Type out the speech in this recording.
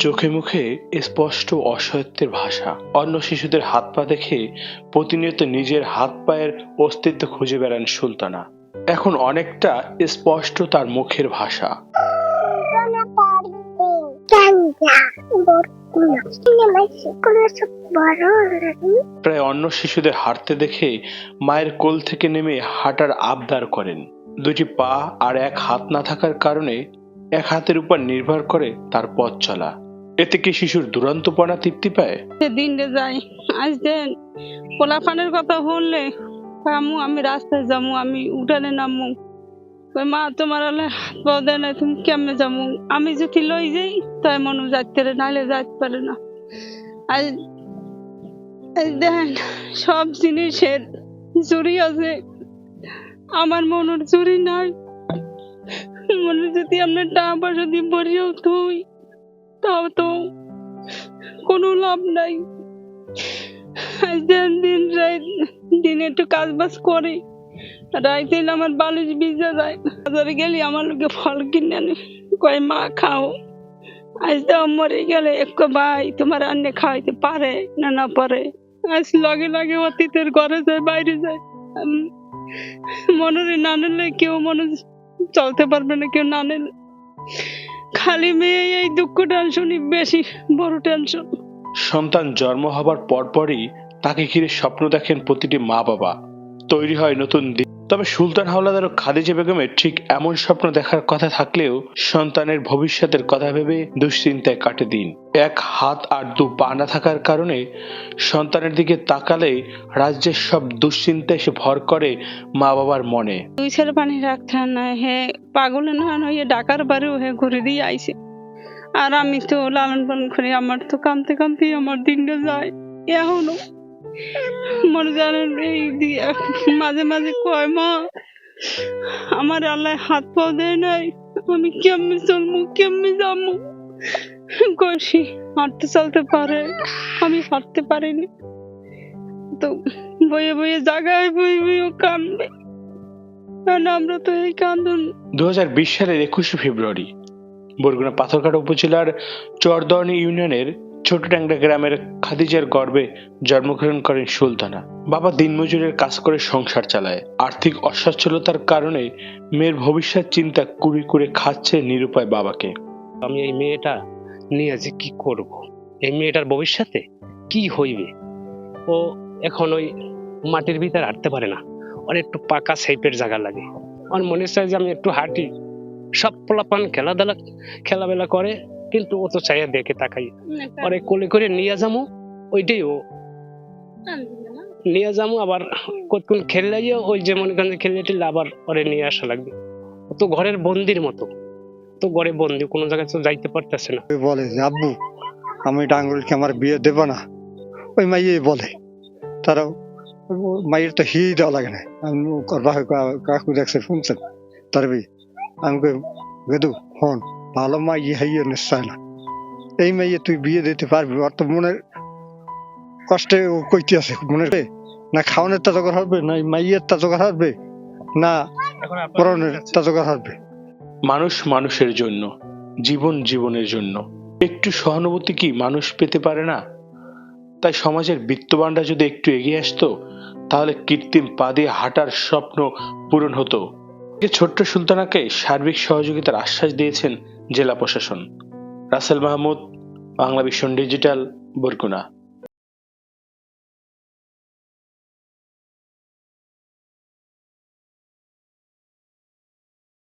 চোখে মুখে স্পষ্ট অসহায়ত্বের ভাষা। অন্য শিশুদের হাত পা দেখে প্রতিনিয়ত নিজের হাত পায়ের অস্তিত্ব খুঁজে বেড়ান সুলতানা। এখন অনেকটা স্পষ্ট তার মুখের ভাষা। প্রায় অন্য শিশুদের হাঁটতে দেখে মায়ের কোল থেকে নেমে হাঁটার আবদার করেন। দুটি পা আর এক হাত না থাকার কারণে এক হাতের উপর নির্ভর করে তার পথ চলা। এতে কি শিশুর দুরন্তপনা তৃপ্তি পায়? দিনটা যাই আজ দেন পোলাপানের কথা বললে আম্মু আমি রাস্তায় যাবো, আমি উঠানে নামবো, মা তোমার হাত পাও দেয় না, তুমি কেমনে যাবো? আমি যদি লই যাই তাই মনে যাইতে পারে, নাহলে যাইতে পারে না। আজ দেখেন সব জিনিসের চুরি আছে, আমার মনের চুরি নাই। মনে যদি আপনার টাকা পয়সা দিয়ে বসেও তুই তাও তো কোনো লাভ নাই। দিনে একটু কাজ বাজ করে, রাইতে আমার বালিশ ভিজে যায়। বাজারে গেলে আমার লোকে ফল কিনে আনে, কয় মা খাও। আজ তো মরে গেলে এক ভাই তোমার রান্না খাওয়াইতে পারে না না পারে। আজ লগে লগে অতীতের ঘরে যায়, বাইরে যায়। মনে না নিলে কেউ মনে চলতে পারবে না, কেউ না নিলে। খালি মেয়ে এই দুঃখ টেনশনই বেশি বড় টেনশন। সন্তান জন্ম হবার পরপরই তাকে ঘিরে স্বপ্ন দেখেন প্রতিটি মা বাবা, তৈরি হয় নতুন দিন। তবে সুলতান হাওলাদার ও খাদিজা বেগমের ঠিক এমন স্বপ্ন দেখার কথা থাকলেও সন্তানের ভবিষ্যতের কথা ভেবে দুশ্চিন্তায় কাটে দিন। এক হাত আর দু পা না থাকার কারণে সন্তানের দিকে তাকালে রাজ্যের সব দুশ্চিন্তা এসে ভর করে মা বাবার মনে। দুই ছেলে পানি রাখতে না, হে পাগল না হয়ে ঢাকার বাড়িও হে ঘুরে দিয়ে আইছে। আর আমি তো লালন পালন করি, আমার তো কাঁদতে কাঁদতে আমার দিনটা যায়। এখনো মনে জানেন এই মাঝে মাঝে কয় মা আমার আল্লাহ হাত পাও দেয় নাই, আমি কেমনে চলবো কেমনে যাবো। কষি হাঁটতে চলতে পারে, আমি হাঁটতে পারিনি। তো বইয়ে বইয়ে জায়গায় বই বইও কাঁদবে, কারণ আমরা তো এই কান্দন। 2020 সালের 21শে ফেব্রুয়ারি বরগুনা পাথরঘাটা উপজেলার চরদর্ণী ইউনিয়নের ছোট ট্যাংরা গ্রামের খাদিজার গর্ভে জন্মগ্রহণ করেন সুলতানা। বাবা দিনমজুরের কাজ করে সংসার চালায়। আর্থিক অসচ্ছলতার কারণে মেয়ের ভবিষ্যৎ চিন্তা কুড়ি করে খাচ্ছে নিরুপায় বাবাকে। আমি এই মেয়েটা নিয়ে যে কি করব, এই মেয়েটার ভবিষ্যতে কি হইবে। ও এখন ওই মাটির ভিতরে হাঁটতে পারে না, ওর একটু পাকা শেপের জায়গা লাগে। আমার মনে চায় যে আমি একটু হাঁটি। সব পোলাপান খেলাবেলা করে, কিন্তু ও তো চাইয়া দেখে তাকাই। ওরে কোলে করে নিয়ে যাবো, ওইটাই ও নিয়ে যাবো। আবার কতক্ষণ খেললাইয়া ওই যে মনে করেন খেলে টেলে আবার ওরে নিয়ে আসা লাগবে। ও তো ঘরের বন্দির মতো, তো ঘরে বন্দি, কোনো জায়গায় তো যাইতে পারতেছে না। বলে যে আব্বু আমি ডাঙ্গুলকে আমার বিয়ে দেব না, ওই মাইয়ে বলে। তারা মাইয়ের তো হি দেওয়া লাগে না। আমি কাকু দেখছে শুনছেন তার বিয়ে, আমি গেদু হন ভালো মাইয়ে হাইয়ে নিশ্চয় না, এই মাইয়ে তুই বিয়ে দিতে পারবি? ওর তো মনের কষ্টে ও কইতে আছে, মনের না খাওয়ানোর তা জোগাড় হবে, না মাইয়ের তা জোগাড় হবে, না পরনের তা জোগাড় হবে। মানুষ মানুষের জন্য, জীবন জীবনের জন্য। একটু সহানুভূতি কি মানুষ পেতে পারে না? তাই সমাজের বিত্তবানরা যদি একটু এগিয়ে আসতো, তাহলে কৃত্রিম পা দিয়ে হাঁটার স্বপ্ন পূরণ হতো। ছোট্ট সুলতানাকে সার্বিক সহযোগিতার আশ্বাস দিয়েছেন জেলা প্রশাসন। Rasel Mahmud, Bangla Vision Digital, Barguna.